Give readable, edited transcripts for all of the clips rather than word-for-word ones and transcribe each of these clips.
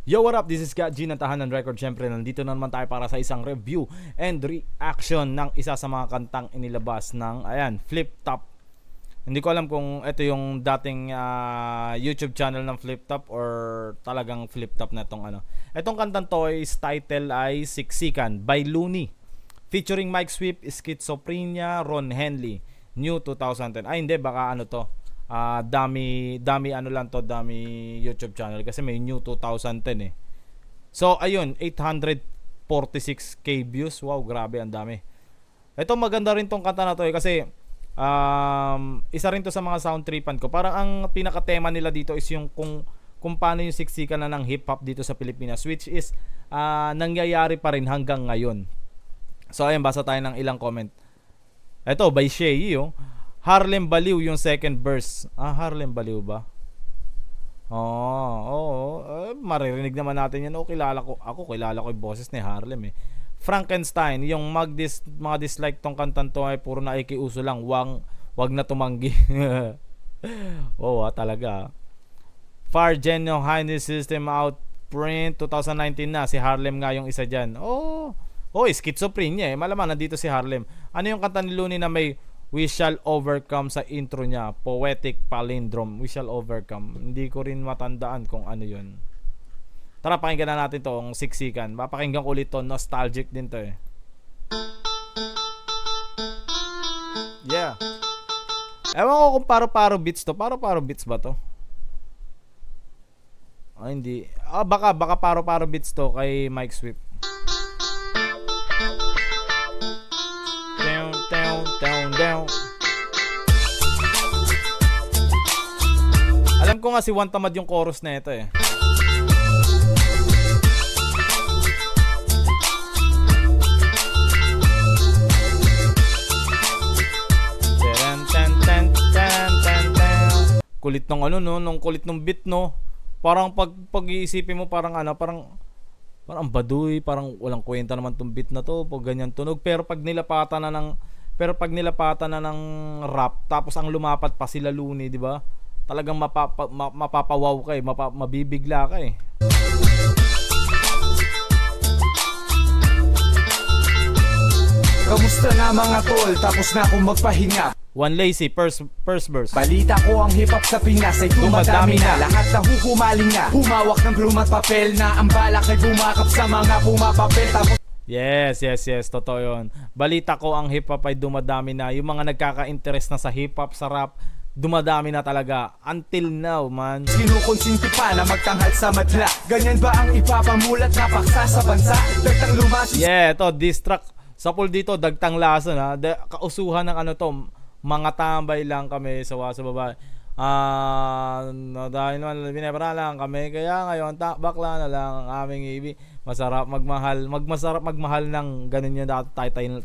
Yo, what up? This is G ng Tahanan Record. Siyempre, nandito na naman tayo para sa isang review and reaction ng isa sa mga kantang inilabas ng, Flip Top. Hindi ko alam kung ito yung dating YouTube channel ng Flip Top or talagang Flip Top na itong ano. Itong kantang to is title ay Siksikan by Looney. Featuring Mike Swift, Schizophrenia, Ron Henley. New 2010. Ay, hindi. Baka ano to. Dami YouTube channel kasi may new 2010 eh. So ayun, 846k views. Wow, grabe, ang dami. Ito maganda rin tong kanta na to eh kasi isa rin to sa mga sound tripan ko. Parang ang pinaka-tema nila dito is yung kung paano yung siksikan na ng hip hop dito sa Pilipinas, which is nangyayari pa rin hanggang ngayon. So ayun, basa tayo ng ilang comment. Ito by Shay, Harlem Baliw yung second verse. Harlem Baliw ba? Maririnig naman natin yan. Kilala ko yung boses ni Harlem eh. Frankenstein, yung mga dislike tong kantan to ay puro na ikiuso lang. Wag na tumanggi. Talaga. Far Genio Highness System Outprint 2019 na. Si Harlem nga yung isa dyan. Schizophrenia eh. Malamang nandito si Harlem. Ano yung kanta ni Looney na may We Shall Overcome sa intro niya? Poetic Palindrome. We Shall Overcome. Hindi ko rin matandaan kung ano yun. Tara, pakinggan na natin tong Siksikan. Mapakinggan ko ulit to. Nostalgic din to eh. Yeah. Ewan ko kung paro-paro beats to. Paro-paro beats ba to? Hindi. Baka paro-paro beats to kay Mike Swift. Down. Alam ko nga si Juan Tamad yung chorus na ito eh. Kulit ng nung kulit ng beat Parang pag-iisipin mo parang baduy, parang walang kwenta naman tong beat na to pag ganyan tunog, pero pag nilapatan na ng rap tapos ang lumapat pa sila Looney, di ba? Talagang mapapawaw ka eh, mabibigla ka eh. Kamusta na mga tol? Tapos na akong magpahinga. One Lazy, first verse. Balita ko ang hip-hop sa Pinas ay dumadami na. Lahat na huhumaling na. Humawak ng pluma at papel na. Ang balak ay bumakap sa mga pumapapel. Tapos Yes, totoo yun. Balita ko ang hip-hop ay dumadami na. Yung mga nagkaka-interest na sa hip-hop, sa rap, dumadami na talaga. Until now, man. Kinukonsinti pa na magtanghal sa madla. Ganyan ba ang ipapamulat na paksa sa bansa? Dagtang lumasis. Yeah, ito, diss track. Sa pool dito, dagtang lason ha. Kausuhan ng mga tambay lang kami sa baba. Dahil naman binebra lang kami, kaya ngayon bakla na lang ang aming ibig. Masarap magmahal ng ganun yung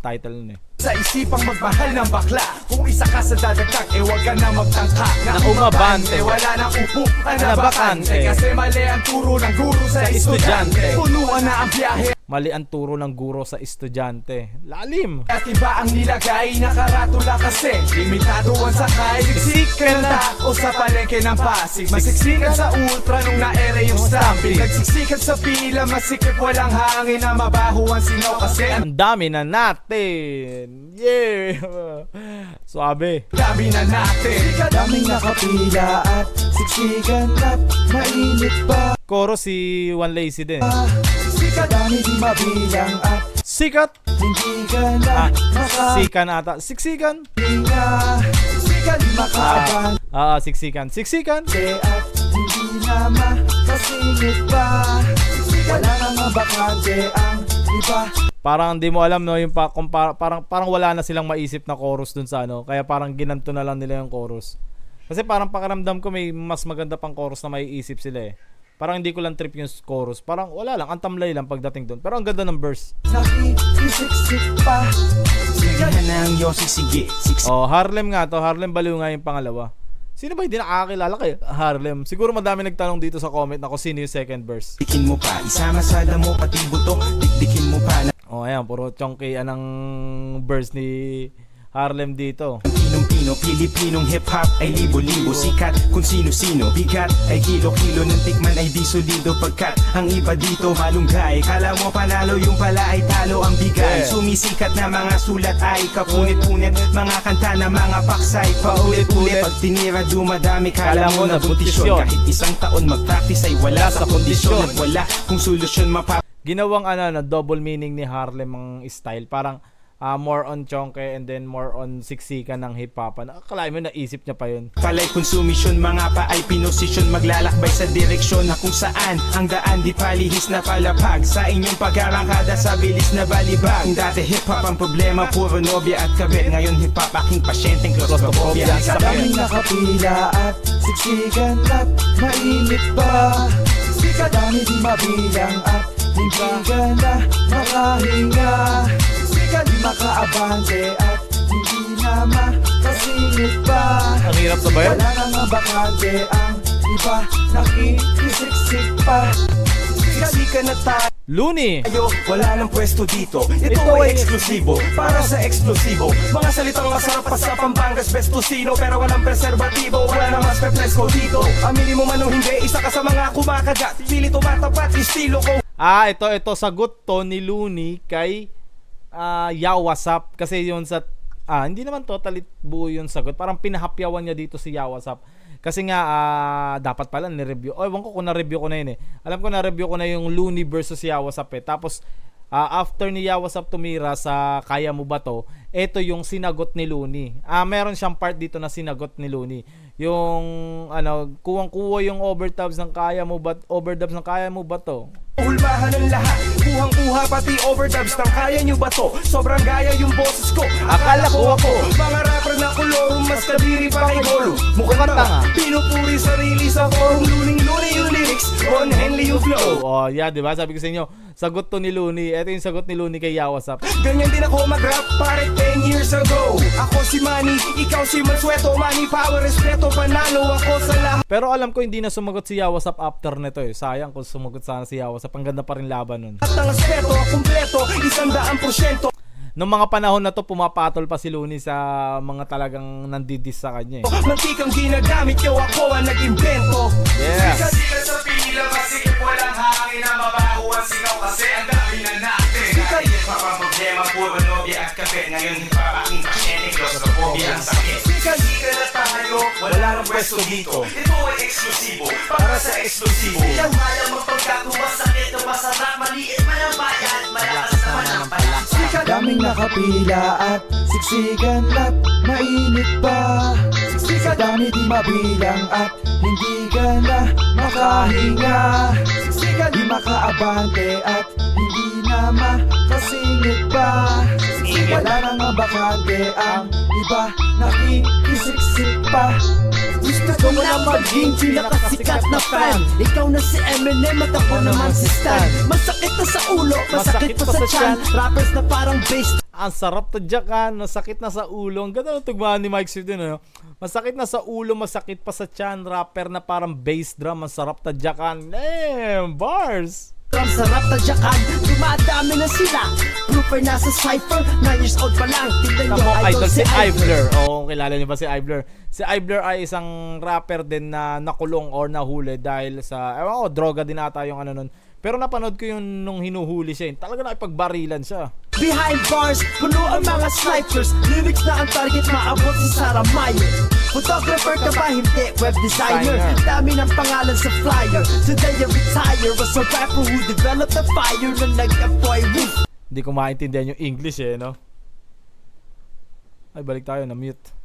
title nun eh. Sa isipang magmahal ng bakla, kung isa ka sa dadagdag, wag ka na magtangka na umabante, wala nang upo na bakante. Kasi mali ang turo ng guro sa estudyante. Punuan na ang biyahe. Mali ang turo ng guro sa estudyante. Lalim. At iba ang nilagay, nakaratula kasi limitado ang sakay. Siksikan na o sa palengke ng Pasig. Masiksikan sa ultra nung na-ere yung stamping. Nagsiksikan sa pila, masikip walang hangin na mabaho ang sinaw kasi ang dami na natin. Yeah. Suabe. Dami na natin. Daming nakapila at siksikan at mainit pa. Koro si One Lazy din. Siksikan, dami di mabilang at sikat. Hindi ka na sikan ata. Siksikan. Siksikan di makaaban. Siksikan. At hindi na makasingit pa. Wala nang mabakante ang iba. Parang hindi mo alam yung parang wala na silang maisip na chorus dun sa kaya parang ginanto na lang nila yung chorus. Kasi parang pakiramdam ko may mas maganda pang chorus na maiisip sila eh. Parang hindi ko lang trip yung chorus. Parang wala lang, ang tamlay lang pagdating dun. Pero ang ganda ng verse. Nakikisiksik pa. Siksikan na ang yosi, sige. Harlem nga to. Harlem Baliw nga yung pangalawa. Sino ba hindi nakakakilala kay Harlem? Siguro madami nagtanong dito sa comment na kung sino yung second verse. Dikin mo pa, isama sa damo pati buto. Dikin mo pa. Ayan, puro chonky anang verse ni Harlem dito. Pilipino, Pilipinong hip-hop ay libo-libo. Sikat kung sino-sino, bigat ay kilo-kilo. Ng tikman ay di solido, pagkat ang iba dito malunggay. Kala mo panalo, yung pala ay talo ang bigay. Sumisikat na mga sulat ay kapunit-punit, mga kanta na mga paksay paulit-ulit. Pag tinira dumadami, kala mo na buntisyon. Kahit isang taon mag-practice ay wala sa kondisyon. At wala kung solusyon Ginawang na double meaning ni Harlem ang style. Parang more on chonke and then more on siksikan ng hip-hop. Akala mo naisip niya pa yun. palay konsumisyon, mga pa ay pinosisyon. Maglalakbay sa direksyon na kung saan ang daan di palihis na palapag. Sa inyong pag-arangkada sa bilis na balibag. Dati hip-hop ang problema, puro nobya at kabit. Ngayon hip-hop aking pasyenteng claustrophobia. Daming nakapila at siksikan at mainit pa. Siksikan dami di mabilang at hindi ka na makahinga. Siksikan di makaabante at hindi na makasingit pa. Ang hirap sabayan. Wala nang bakante, ang iba nakikisiksik pa. Siksikan na tayo, Looney! Wala nang pwesto dito. Ito ay eksklusibo para sa eksplosibo. Mga salitang masarap pa sa Pampangas, best tocino, pero walang preserbatibo. Wala nang mas pe-fresco dito. Aminin mo man o hindi, isa ka sa mga kumakagat. Pili tumatapat, estilo ko. Ito sagot to ni Looney kay Yawasap. Kasi yun sa hindi naman totally buo yung sagot. Parang pinahapyawan niya dito si Yawasap. Kasi nga dapat pala ni-review. Ewan ko kung na-review ko na yun eh. Alam ko na-review ko na yung Looney versus Yawasap eh. Tapos after ni Yawasap tumira sa Kaya Mo Ba To, ito yung sinagot ni Looney. Meron siyang part dito na sinagot ni Looney. Yung kuwang-kuwa yung overdubs ng Kaya Mo Ba To. Hulmahan ng lahat, kuhang-kuha pati overdubs ng Kaya Nyo Ba To? Sobrang gaya yung boses ko, akala ko ako. Mga rapper na kolorum, mas kadiri pa kay Golo. Mukhang tanga, pinupuri sarili sa forum. Luning-luning yung lyrics, Ron Henley yung flow. Yeah, diba? Sabi ko sa inyo, sagot to ni Looney. Ito yung sagot ni Looney kay Yawasap. Ganyan din ako mag-rap pare 10 years ago. Ako si Manny, ikaw si Mansueto. Money, power, respeto, panalo ako sa lahat. Pero alam ko hindi na sumagot si Yawasap after nito eh. Sayang kung sumagot sana si Yawasap. Ang ganda pa rin laban nun. At ang aspeto, kumpleto, 100%. Noong mga panahon na to, pumapatol pa si Looney sa mga talagang nandidis sa kanya eh. Mantikang ginagamit, yo ako ang nag-invento. Yes. Sikat sa pila, masikip walang hangin na mabaho ang singaw kasi ang dami na natin. Dati hip-hop ang problema, puro nobya at kabit. Ngayon hip-hop aking pasyente, claustrophobia ang sakit. Sikat na tayo, wala nang pwesto dito. Ito ay eksklusibo, para sa eksklusibo. Ilang hayang magpagkatuwa, sakit o masarap, maliit man ang bayan, malakas naman ang palak. daming nakapila at siksikan at mainit pa. Siksikan dami di mabilang at hindi ka na makahinga. Siksikan di makaabante at hindi na makasingit pa. Wala nang bakante, ang iba nakikisiksik pa. Gusto ko na maging pinakasikat na fan. Ikaw na si Eminem at ako naman si Stan. Masakit na sa ulo, masakit pa sa tiyan. Rappers na parang bass. Ang sarap tadyakan, masakit na sa ulo. Ang ganda ng tugmaan ni Mike Swift din, ano? Masakit na sa ulo, masakit pa sa tiyan. Rapper na parang bass drum, ang sarap tadyakan. Damn, bars! Ang sarap tadyakan, dumadami na sila. Proofer nasa cypher, 9 years old pa lang. Tignan Tamo nyo, idol si Ivler. Oo, kilala niyo ba si Ivler? Si Ivler ay isang rapper din na nakulong or nahuli dahil sa, ewan ko, droga din ata yung ano nun. Pero napanood ko yun nung hinuhuli siya. Talaga nakipagbarilan siya. Behind bars, puno ang mga snipers. Lyrics na ang target, maabot si Sarah Meyer. Photographer ka ba? Hindi, web designer. Dami ng pangalan sa flyer. Today I retire as a rapper who developed the fire na nag-apoy woof. Hindi ko maintindihan yung English eh, no? Ay, balik tayo, na-mute.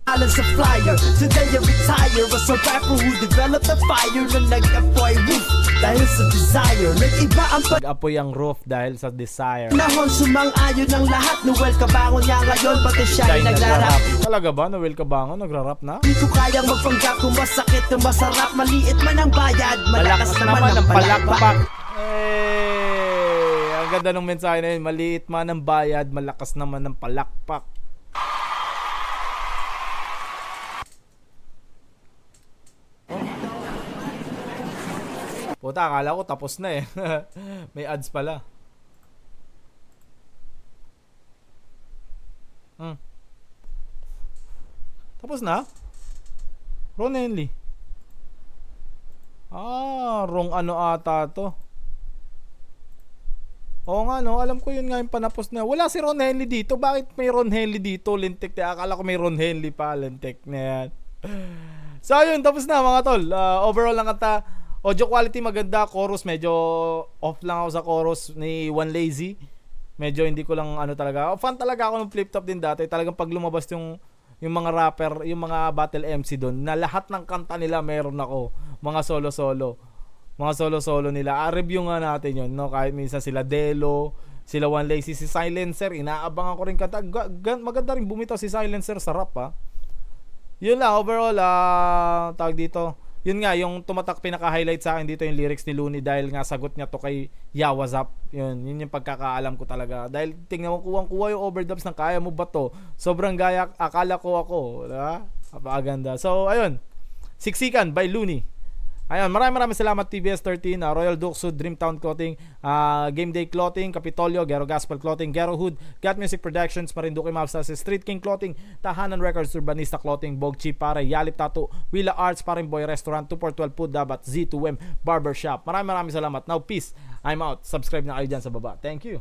Pangalan sa flyer. Today I retire as a rapper who developed the fire na nag-apoy woof. Dahil sa desire, nag-iba ang Nag-apoy ang roof dahil sa desire. panahon. Sumang-ayon ng lahat. Noel Cabangon niya ngayon, pati siya ay nagrarap. Talaga ba? Noel Cabangon, nagrarap na? Di ko kayang magpanggap kung masakit o masarap. Maliit man ang bayad, malakas naman ang palakpak. Ang ganda ng mensahe na yun. Maliit man ang bayad, malakas naman ang palakpak. Puta, akala ko tapos na eh. May ads pala. Tapos na? Ron Henley. Wrong ano ata to. Oo nga no, alam ko yun nga yung panapos na. Wala si Ron Henley dito. Bakit may Ron Henley dito? Lintik na. Akala ko may Ron Henley pa. Lintik na yan. So ayun, tapos na mga tol. Overall lang kanta. Audio quality maganda. Chorus medyo off lang ako sa chorus ni One Lazy. Medyo hindi ko lang ano talaga. Fan talaga ako ng Flip Top din dati. Talagang pag lumabas yung mga rapper, yung mga battle MC doon, na lahat ng kanta nila meron ako. Mga solo-solo. Mga solo-solo nila. Review nga natin yun, no? Kahit minsan sila Delo, sila One Lazy, si Silencer. Inaabangan ko rin kanta. Maganda rin bumitaw si Silencer sa rap, ha? Yun lang, overall, tawag dito. Yun nga, yung tumatak pinaka-highlight sa akin dito yung lyrics ni Looney dahil nga sagot niya to kay Yeah, what's up? Yun yung pagkakaalam ko talaga. Dahil tingnan mo, kuwang-kuha yung overdubs ng kaya mo ba to? Sobrang gaya, akala ko ako. Diba? Napakaganda. So, ayun. Siksikan by Looney. Ayun, maraming salamat TBS13, Royal Duxu, Dreamtown Clothing, Game Day Clothing, Capitolio, Gero Gospel Clothing, Gero Hood, Gat Music Productions, Marinduque Mapsas, Street King Clothing, Tahanan Records, Urbanista Clothing, Bogchi Pare, Yalip Tattoo, Willa Arts, Paring Boy Restaurant, 2412 Food Dabat, Z2M Barbershop. Maraming salamat. Now, peace. I'm out. Subscribe na kayo dyan sa baba. Thank you.